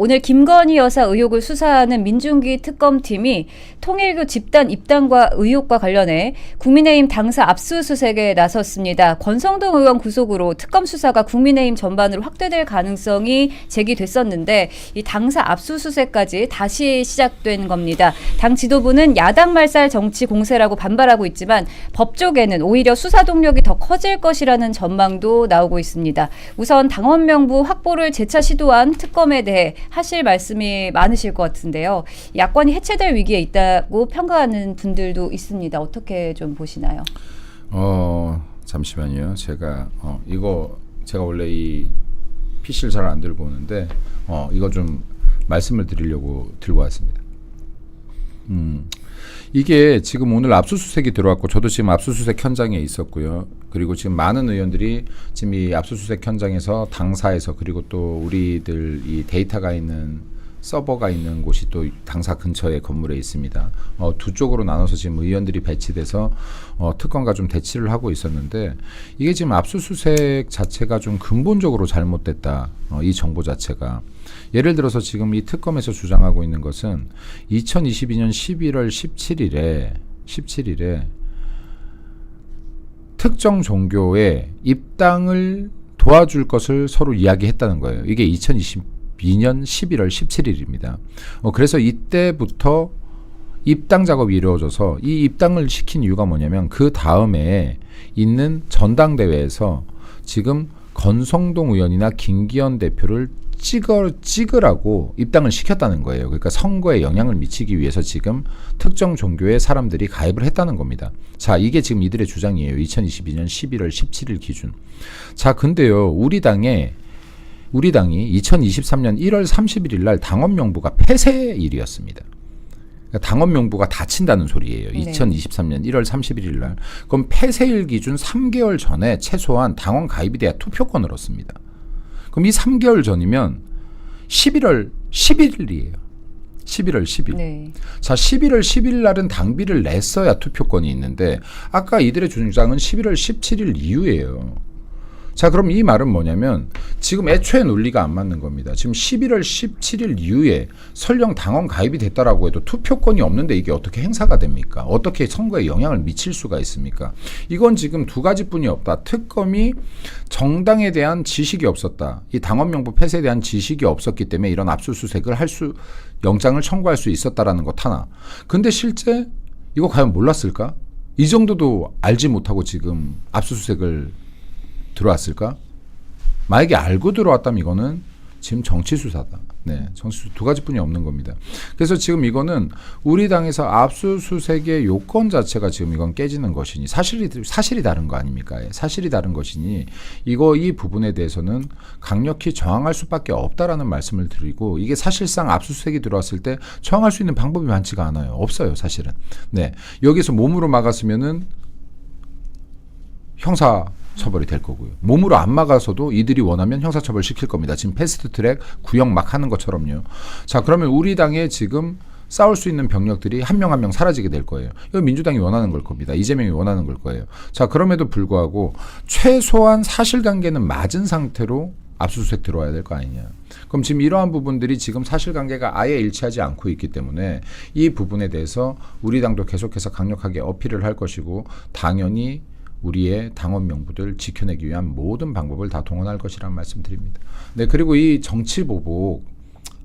오늘 김건희 여사 의혹을 수사하는 민중기 특검팀이 통일교 집단 입당과 의혹과 관련해 국민의힘 당사 압수수색에 나섰습니다. 권성동 의원 구속으로 특검 수사가 국민의힘 전반으로 확대될 가능성이 제기됐었는데 이 당사 압수수색까지 다시 시작된 겁니다. 당 지도부는 야당 말살 정치 공세라고 반발하고 있지만 법조계는 오히려 수사 동력이 더 커질 것이라는 전망도 나오고 있습니다. 우선 당원 명부 확보를 재차 시도한 특검에 대해 하실 말씀이 많으실 것 같은데요. 야권이 해체될 위기에 있다고 평가하는 분들도 있습니다. 어떻게 좀 보시나요? 잠시만요. 제가 제가 원래 이 PC를 잘 안 들고 오는데 이거 좀 말씀을 드리려고 들고 왔습니다. 이게 지금 오늘 압수수색이 들어왔고 저도 지금 압수수색 현장에 있었고요. 그리고 지금 많은 의원들이 지금 이 압수수색 현장에서 당사에서 그리고 또 우리들 이 데이터가 있는 서버가 있는 곳이 또 당사 근처에 건물에 있습니다. 두 쪽으로 나눠서 지금 의원들이 배치돼서 특검과 좀 대치를 하고 있었는데 이게 지금 압수수색 자체가 좀 근본적으로 잘못됐다. 이 정보 자체가. 예를 들어서 지금 이 특검에서 주장하고 있는 것은 2022년 11월 17일에 특정 종교의 입당을 도와줄 것을 서로 이야기했다는 거예요. 이게 2022년 11월 17일입니다. 그래서 이때부터 입당 작업이 이루어져서 이 입당을 시킨 이유가 뭐냐면 그 다음에 있는 전당대회에서 지금 권성동 의원이나 김기현 대표를 찍으라고 입당을 시켰다는 거예요. 그러니까 선거에 영향을 미치기 위해서 지금 특정 종교의 사람들이 가입을 했다는 겁니다. 자, 이게 지금 이들의 주장이에요. 2022년 11월 17일 기준. 자, 근데요. 우리 당이 2023년 1월 31일 날 당원 명부가 폐쇄일이었습니다. 그러니까 당원 명부가 닫힌다는 소리예요. 네. 2023년 1월 31일 날. 그럼 폐쇄일 기준 3개월 전에 최소한 당원 가입이 돼야 투표권을 얻습니다. 그럼 이 3개월 전이면 11월 11일이에요. 11월 10일. 네. 자, 11월 10일 날은 당비를 냈어야 투표권이 있는데 아까 이들의 주장은 11월 17일 이후예요. 자, 그럼 이 말은 뭐냐면 지금 애초에 논리가 안 맞는 겁니다. 지금 11월 17일 이후에 설령 당원 가입이 됐다라고 해도 투표권이 없는데 이게 어떻게 행사가 됩니까? 어떻게 선거에 영향을 미칠 수가 있습니까? 이건 지금 두 가지뿐이 없다. 특검이 정당에 대한 지식이 없었다. 이 당원 명부 폐쇄에 대한 지식이 없었기 때문에 이런 압수수색을 영장을 청구할 수 있었다라는 것 하나. 근데 실제 이거 과연 몰랐을까? 이 정도도 알지 못하고 지금 압수수색을 들어왔을까? 만약에 알고 들어왔다면 이거는 지금 정치 수사다. 네, 정치 두 가지뿐이 없는 겁니다. 그래서 지금 이거는 우리 당에서 압수수색의 요건 자체가 지금 이건 깨지는 것이니 사실이 다른 거 아닙니까? 사실이 다른 것이니 이 부분에 대해서는 강력히 저항할 수밖에 없다라는 말씀을 드리고 이게 사실상 압수수색이 들어왔을 때 저항할 수 있는 방법이 많지가 않아요. 없어요, 사실은. 네, 여기서 몸으로 막았으면은 형사 처벌이 될 거고요. 몸으로 안 막아서도 이들이 원하면 형사처벌 시킬 겁니다. 지금 패스트트랙 구형 막 하는 것처럼요. 자, 그러면 우리 당에 지금 싸울 수 있는 병력들이 한 명 한 명 사라지게 될 거예요. 이거 민주당이 원하는 걸 겁니다. 이재명이 원하는 걸 거예요. 자, 그럼에도 불구하고 최소한 사실관계는 맞은 상태로 압수수색 들어와야 될 거 아니냐. 그럼 지금 이러한 부분들이 지금 사실관계가 아예 일치하지 않고 있기 때문에 이 부분에 대해서 우리 당도 계속해서 강력하게 어필을 할 것이고 당연히 우리의 당원 명부들 지켜내기 위한 모든 방법을 다 동원할 것이라는 말씀드립니다. 네, 그리고 이 정치보복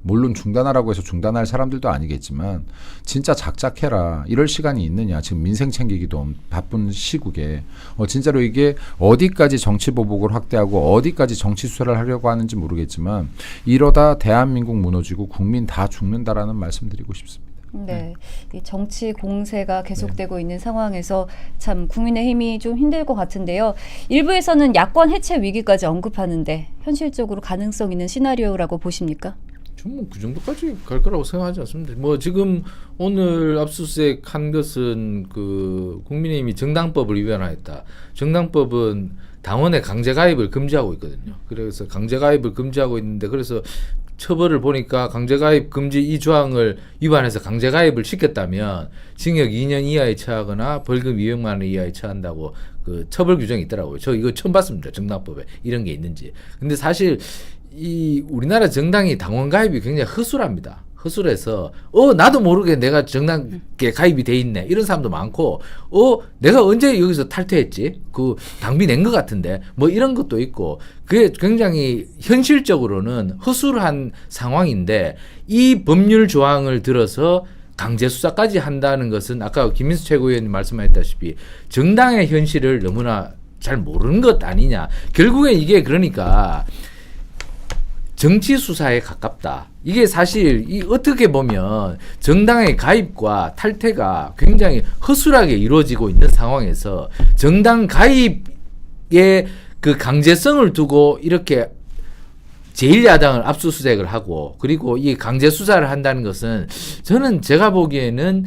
물론 중단하라고 해서 중단할 사람들도 아니겠지만 진짜 작작해라. 이럴 시간이 있느냐. 지금 민생 챙기기도 바쁜 시국에 진짜로 이게 어디까지 정치보복을 확대하고 어디까지 정치 수사를 하려고 하는지 모르겠지만 이러다 대한민국 무너지고 국민 다 죽는다라는 말씀드리고 싶습니다. 네, 이 정치 공세가 계속되고 있는 상황에서 참 국민의힘이 좀 힘들 것 같은데요. 일부에서는 야권 해체 위기까지 언급하는데 현실적으로 가능성 있는 시나리오라고 보십니까? 좀 그 정도까지 갈 거라고 생각하지 않습니다. 뭐 지금 오늘 압수수색 한 것은 그 국민의힘이 정당법을 위반하였다. 정당법은 당원의 강제 가입을 금지하고 있거든요. 그래서 강제 가입을 금지하고 있는데 그래서 처벌을 보니까 강제가입 금지 이 조항을 위반해서 강제가입을 시켰다면 징역 2년 이하에 처하거나 벌금 200만 원 이하에 처한다고 그 처벌 규정이 있더라고요. 저 이거 처음 봤습니다. 정당법에 이런 게 있는지. 근데 사실 이 우리나라 정당이 당원 가입이 굉장히 허술합니다. 허술해서 나도 모르게 내가 정당에 가입이 돼 있네 이런 사람도 많고 내가 언제 여기서 탈퇴했지 그 당비 낸 것 같은데 뭐 이런 것도 있고 그게 굉장히 현실적으로는 허술한 상황인데 이 법률 조항을 들어서 강제 수사까지 한다는 것은 아까 김민수 최고위원님 말씀하셨다시피 정당의 현실을 너무나 잘 모르는 것 아니냐. 결국에 이게 그러니까 정치 수사에 가깝다. 이게 사실 어떻게 보면 정당의 가입과 탈퇴가 굉장히 허술하게 이루어지고 있는 상황에서 정당 가입의 그 강제성을 두고 이렇게 제1야당을 압수수색을 하고 그리고 이 강제 수사를 한다는 것은 저는 제가 보기에는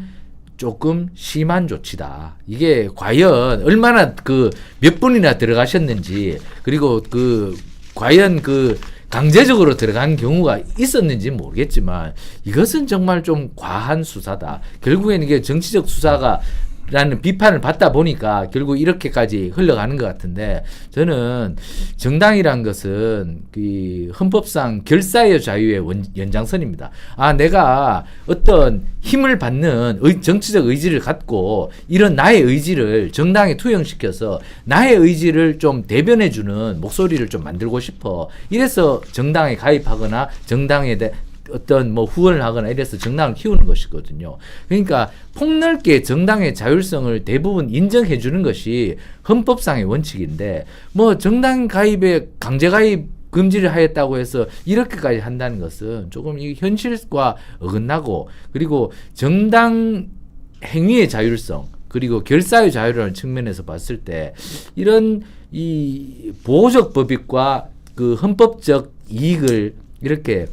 조금 심한 조치다. 이게 과연 얼마나 그 몇 분이나 들어가셨는지 그리고 그 과연 그 강제적으로 들어간 경우가 있었는지 모르겠지만 이것은 정말 좀 과한 수사다. 결국에는 이게 정치적 수사가 라는 비판을 받다 보니까 결국 이렇게까지 흘러가는 것 같은데 저는 정당이란 것은 그 헌법상 결사의 자유의 연장선입니다. 내가 어떤 힘을 받는 정치적 의지를 갖고 이런 나의 의지를 정당에 투영시켜서 나의 의지를 좀 대변해주는 목소리를 좀 만들고 싶어. 이래서 정당에 가입하거나 정당에 어떤 뭐 후원을 하거나 이래서 정당을 키우는 것이거든요. 그러니까 폭넓게 정당의 자율성을 대부분 인정해 주는 것이 헌법상의 원칙인데 뭐 정당 가입에 강제 가입 금지를 하였다고 해서 이렇게까지 한다는 것은 조금 이 현실과 어긋나고 그리고 정당 행위의 자율성 그리고 결사의 자유라는 측면에서 봤을 때 이런 이 보호적 법익과 그 헌법적 이익을 이렇게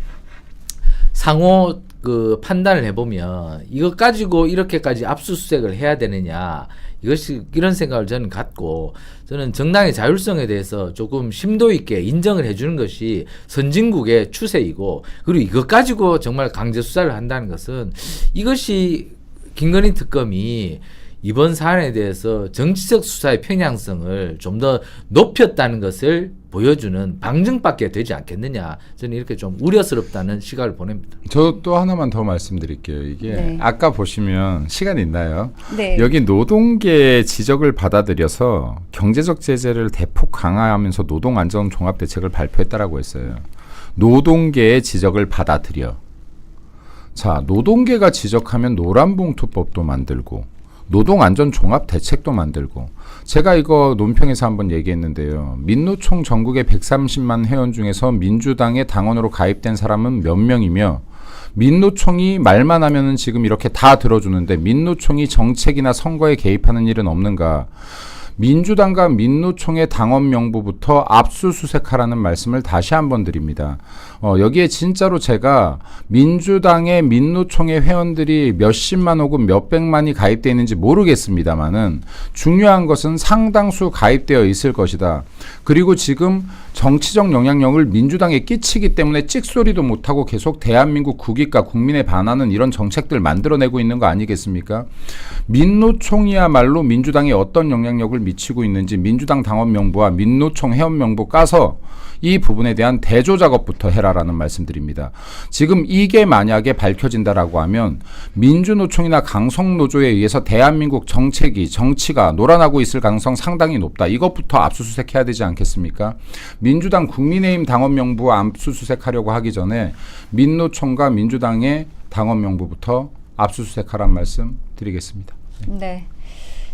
상호 그 판단을 해보면 이것 가지고 이렇게까지 압수수색을 해야 되느냐 이것이 이런 생각을 저는 갖고 저는 정당의 자율성에 대해서 조금 심도 있게 인정을 해주는 것이 선진국의 추세이고 그리고 이것 가지고 정말 강제 수사를 한다는 것은 이것이 김건희 특검이 이번 사안에 대해서 정치적 수사의 편향성을 좀 더 높였다는 것을 보여주는 방증밖에 되지 않겠느냐. 저는 이렇게 좀 우려스럽다는 시각을 보냅니다. 저 또 하나만 더 말씀드릴게요. 이게 네. 아까 보시면 시간 있나요? 네. 여기 노동계의 지적을 받아들여서 경제적 제재를 대폭 강화하면서 노동안전종합대책을 발표했다라고 했어요. 노동계의 지적을 받아들여. 자, 노동계가 지적하면 노란봉투법도 만들고 노동안전종합대책도 만들고 제가 이거 논평에서 한번 얘기했는데요. 민노총 전국의 130만 회원 중에서 민주당의 당원으로 가입된 사람은 몇 명이며 민노총이 말만 하면은 지금 이렇게 다 들어주는데 민노총이 정책이나 선거에 개입하는 일은 없는가. 민주당과 민노총의 당원 명부부터 압수수색하라는 말씀을 다시 한번 드립니다. 여기에 진짜로 제가 민주당의 민노총의 회원들이 몇십만 혹은 몇백만이 가입되어 있는지 모르겠습니다만은 중요한 것은 상당수 가입되어 있을 것이다. 그리고 지금 정치적 영향력을 민주당에 끼치기 때문에 찍소리도 못하고 계속 대한민국 국익과 국민에 반하는 이런 정책들 만들어내고 있는 거 아니겠습니까? 민노총이야말로 민주당에 어떤 영향력을 미치고 있는지 민주당 당원 명부와 민노총 회원 명부 까서 이 부분에 대한 대조 작업부터 해라라는 말씀드립니다. 지금 이게 만약에 밝혀진다라고 하면 민주노총이나 강성노조에 의해서 대한민국 정치가 노란하고 있을 가능성 상당히 높다. 이것부터 압수수색해야 되지 않겠습니까? 민주당 국민의힘 당원 명부 압수수색하려고 하기 전에 민노총과 민주당의 당원 명부부터 압수수색하라는 말씀 드리겠습니다. 네.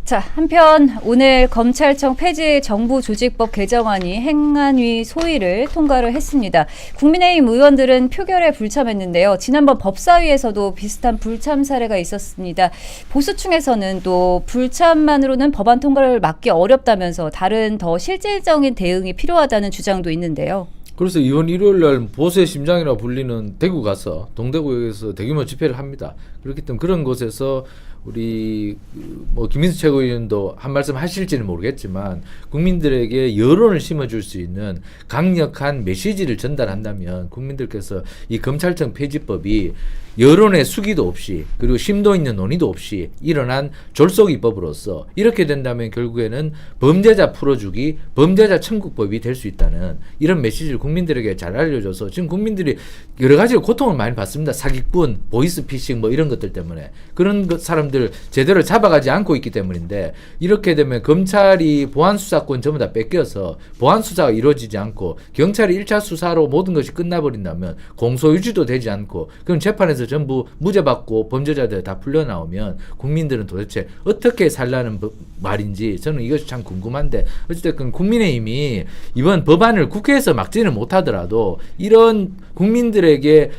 자, 한편 오늘 검찰청 폐지 정부조직법 개정안이 행안위 소위를 통과를 했습니다. 국민의힘 의원들은 표결에 불참했는데요. 지난번 법사위에서도 비슷한 불참 사례가 있었습니다. 보수층에서는 또 불참만으로는 법안 통과를 막기 어렵다면서 다른 더 실질적인 대응이 필요하다는 주장도 있는데요. 그래서 이번 일요일 날 보수의 심장이라 불리는 대구 가서 동대구역에서 대규모 집회를 합니다. 그렇기 때문에 그런 곳에서 우리 뭐 김민수 최고위원도 한 말씀 하실지는 모르겠지만 국민들에게 여론을 심어줄 수 있는 강력한 메시지를 전달한다면 국민들께서 이 검찰청 폐지법이 여론의 수기도 없이 그리고 심도 있는 논의도 없이 일어난 졸속이법으로서 이렇게 된다면 결국에는 범죄자 풀어주기, 범죄자 청구법이 될 수 있다는 이런 메시지를 국민들에게 잘 알려줘서 지금 국민들이 여러 가지 고통을 많이 받습니다. 사기꾼, 보이스피싱 뭐 이런 것들 때문에 그런 사람들 제대로 잡아가지 않고 있기 때문인데 이렇게 되면 검찰이 보안 수사권 전부 다 뺏겨서 보안 수사가 이루어지지 않고 경찰이 1차 수사로 모든 것이 끝나버린다면 공소유지도 되지 않고 그럼 재판에서 전부 무죄 받고 범죄자들 다 풀려 나오면 국민들은 도대체 어떻게 살라는 말인지 저는 이것이 참 궁금한데 어쨌든 국민의힘이 이번 법안을 국회에서 막지는 못하더라도 이런 국민들에게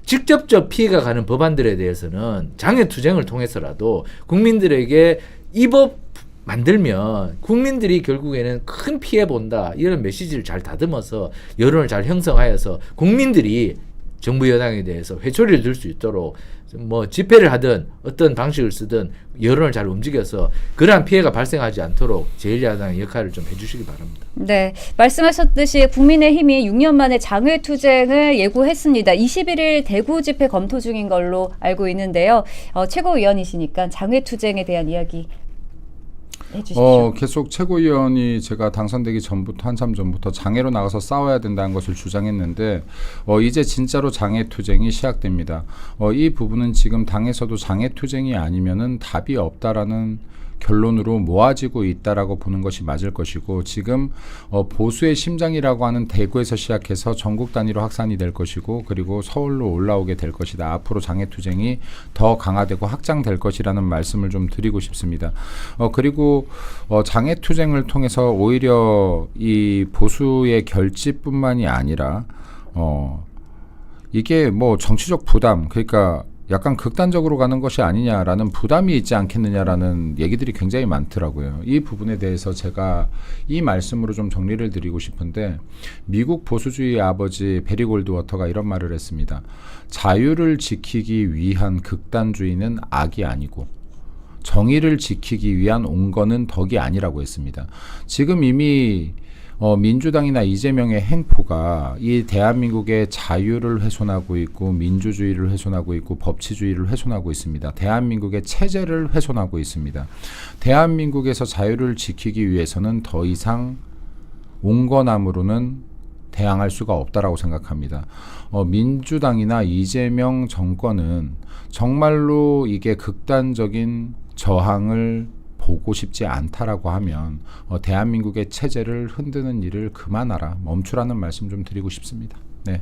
직접적 피해가 가는 법안들에 대해서는 장외투쟁을 통해서라도 국민들에게 이 법 만들면 국민들이 결국에는 큰 피해 본다 이런 메시지를 잘 다듬어서 여론을 잘 형성하여서 국민들이 정부 여당에 대해서 회초리를 들 수 있도록 뭐 집회를 하든 어떤 방식을 쓰든 여론을 잘 움직여서 그러한 피해가 발생하지 않도록 제1야당의 역할을 좀 해주시기 바랍니다. 네, 말씀하셨듯이 국민의힘이 6년 만에 장외투쟁을 예고했습니다. 21일 대구 집회 검토 중인 걸로 알고 있는데요. 최고위원이시니까 장외투쟁에 대한 이야기 해주십시오. 계속 최고위원이 제가 당선되기 전부터 한참 전부터 장애로 나가서 싸워야 된다는 것을 주장했는데 이제 진짜로 장애투쟁이 시작됩니다. 이 부분은 지금 당에서도 장애투쟁이 아니면은 답이 없다라는 결론으로 모아지고 있다라고 보는 것이 맞을 것이고 지금 보수의 심장이라고 하는 대구에서 시작해서 전국 단위로 확산이 될 것이고 그리고 서울로 올라오게 될 것이다. 앞으로 장애투쟁이 더 강화되고 확장될 것이라는 말씀을 좀 드리고 싶습니다. 그리고 장애투쟁을 통해서 오히려 이 보수의 결집뿐만이 아니라 이게 뭐 정치적 부담 그러니까 약간 극단적으로 가는 것이 아니냐라는 부담이 있지 않겠느냐라는 얘기들이 굉장히 많더라고요. 이 부분에 대해서 제가 이 말씀으로 좀 정리를 드리고 싶은데 미국 보수주의의 아버지 베리 골드워터가 이런 말을 했습니다. 자유를 지키기 위한 극단주의는 악이 아니고 정의를 지키기 위한 온건은 덕이 아니라고 했습니다. 지금 이미 민주당이나 이재명의 행포가 이 대한민국의 자유를 훼손하고 있고 민주주의를 훼손하고 있고 법치주의를 훼손하고 있습니다. 대한민국의 체제를 훼손하고 있습니다. 대한민국에서 자유를 지키기 위해서는 더 이상 온건함으로는 대항할 수가 없다라고 생각합니다. 민주당이나 이재명 정권은 정말로 이게 극단적인 저항을 보고 싶지 않다라고 하면 대한민국의 체제를 흔드는 일을 그만하라 멈추라는 말씀 좀 드리고 싶습니다. 네.